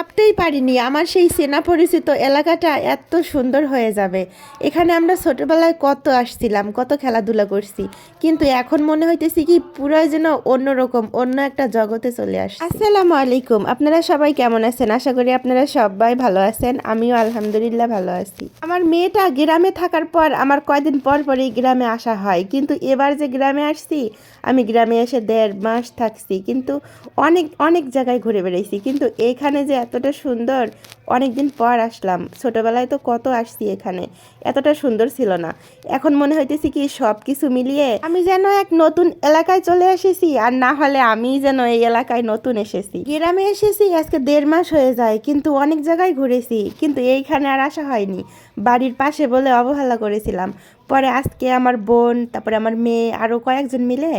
ভাবতেই পারিনি আমার সেই চেনা পরিচিত এলাকাটা এত সুন্দর হয়ে যাবে। এখানে আমরা ছোটবেলায় কত আসছিলাম, কত খেলাধুলা করছি, কিন্তু এখন মনে হইতেছি কি পুরাই যেন অন্যরকম, অন্য একটা জগতে চলে আসছি। আসসালামু আলাইকুম, আপনারা সবাই কেমন আছেন? আশা করি আপনারা সবাই ভালো আছেন। আমিও আলহামদুলিল্লাহ ভালো আছি। আমার মেয়েটা গ্রামে থাকার পর আমার কয়দিন পর পরই গ্রামে আসা হয়, কিন্তু এবার যে গ্রামে আসছি, আমি গ্রামে এসে 1.5 মাস থাকছি, কিন্তু অনেক অনেক জায়গায় ঘুরে বেড়াইছি, কিন্তু এইখানে যে এতটা সুন্দর, অনেক দিন পর আসলাম। ছোটবেলায় তো কত আসছি, এখানে এতটা সুন্দর ছিল না। এখন মনে হইতেছি কি সব কিছু মিলিয়ে আমি যেন এক নতুন এলাকায় চলে এসেছি, আর না হলে আমি যেন এই এলাকায় নতুন এসেছি। গ্রামে এসেছি আজকে 1.5 মাস হয়ে যায়, কিন্তু অনেক জায়গায় ঘুরেছি, কিন্তু এইখানে আর আসা হয়নি। বাড়ির পাশে বলে অবহেলা করেছিলাম। পরে আজকে আমার বোন, তারপরে আমার মেয়ে, আরও কয়েকজন মিলে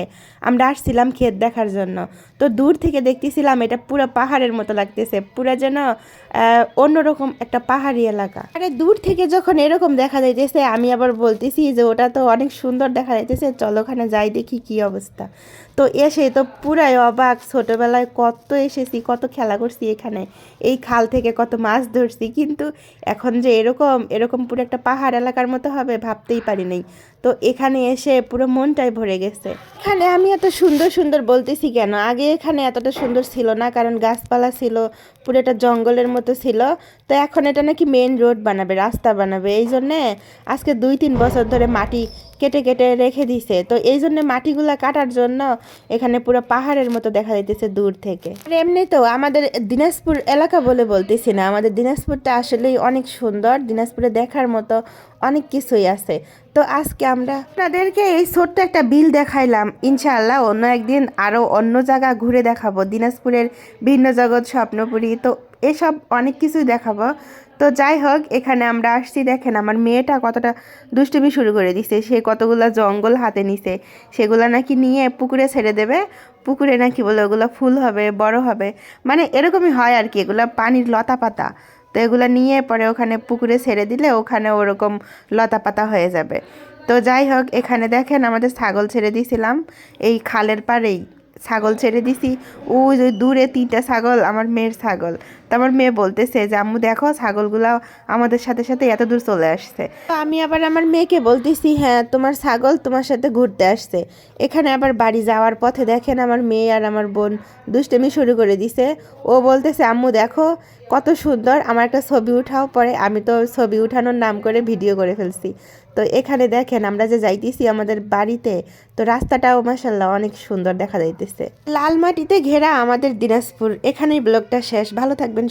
আমরা আসছিলাম ক্ষেত দেখার জন্য। তো দূর থেকে দেখতেছিলাম এটা পুরো পাহাড়ের মতো লাগতেছে, পুরো যেন অন্যরকম একটা পাহাড়ি এলাকা। আরে দূর থেকে যখন এরকম দেখা যাইতেছে, আমি আবার বলতেছি যে ওটা তো অনেক সুন্দর দেখা যাইতেছে, চলো ওখানে যাই দেখি কি অবস্থা। তো এসে তো পুরাই অবাক, ছোটবেলায় কত এসেছি, কত খেলা করছি এখানে, এই খাল থেকে কত মাছ ধরছি, কিন্তু এখন যে এরকম এরকম পুরো একটা পাহাড় এলাকার মতো হবে ভাবতেই পারি নাই। তো এখানে এসে পুরো মনটাই ভরে গেছে। এখানে আমি এত সুন্দর সুন্দর বলতেছি কেন, আগে এখানে এতটা সুন্দর ছিল না, কারণ গাছপালা ছিল, পুরো একটা জঙ্গলের মতো ছিল। তো এখন এটা নাকি মেন রোড বানাবে, রাস্তা বানাবে, এই জন্যে আজকে 2-3 বছর ধরে মাটি কেটে কেটে রেখে দিছে। তো এই জন্য মাটিগুলা কাটার জন্য এখানে পুরো পাহাড়ের মতো দেখা যাইতেছে দূর থেকে। আর এমনি তো আমাদের দিনাজপুর এলাকা বলে বলতেছি না, আমাদের দিনাজপুরটা আসলেই অনেক সুন্দর, দিনাজপুরে দেখার মতো অনেক কিছুই আছে। তো আজকে আমরা আপনাদেরকে এই ছোট্ট একটা বিল দেখাইলাম, ইনশাআল্লাহ অন্য একদিন আরও অন্য জায়গা ঘুরে দেখাবো, দিনাজপুরের ভিন্ন জগৎ, স্বপ্নপুরী, তো এসব অনেক কিছুই দেখাবো। তো যাই হোক, এখানে আমরা আসছি, দেখেন আমার মেয়েটা কতটা দুষ্টুমি শুরু করে দিছে, সে কতগুলো জঙ্গল হাতে নিছে, সেগুলো নাকি নিয়ে পুকুরে ছেড়ে দেবে। পুকুরে নাকি বলে ওগুলো ফুল হবে, বড় হবে, মানে এরকমই হয় আর কি, এগুলো পানির লতা পাতা। তো এগুলো নিয়ে পরে ওখানে পুকুরে ছেড়ে দিলে ওখানে ওরকম লতা পাতা হয়ে যাবে। তো যাই হোক, এখানে দেখেন আমাদের ছাগল ছেড়ে দিয়েছিলাম, এই খালের পাড়েই ছাগল ছেড়ে দিছি। ওই যে দূরে 3টা ছাগল, আমার মেয়ের ছাগল। তো আমার মেয়ে বলতেছে যে আম্মু দেখো ছাগলগুলা আমাদের সাথে সাথে এত দূর চলে আসছে। তো আমি আবার আমার মেয়েকে বলতেছি হ্যাঁ তোমার ছাগল তোমার সাথে ঘুরতে আসছে। এখানে আবার বাড়ি যাওয়ার পথে দেখেন আমার মেয়ে আর আমার বোন দুষ্টামি শুরু করে দিছে। ও বলতেছে আম্মু দেখো কত সুন্দর, আমার একটা ছবি উঠাও। পরে আমি তো ছবি উঠানোর নাম করে ভিডিও করে ফেলছি। তো এখানে দেখেন আমরা যে যাইতেছি আমাদের বাড়িতে, তো রাস্তাটাও মাশাআল্লাহ অনেক সুন্দর দেখা যাইতেছে। লাল মাটিতে ঘেরা আমাদের দিনাজপুর। এখানেই ব্লগটা শেষ, ভালো থাকবেন।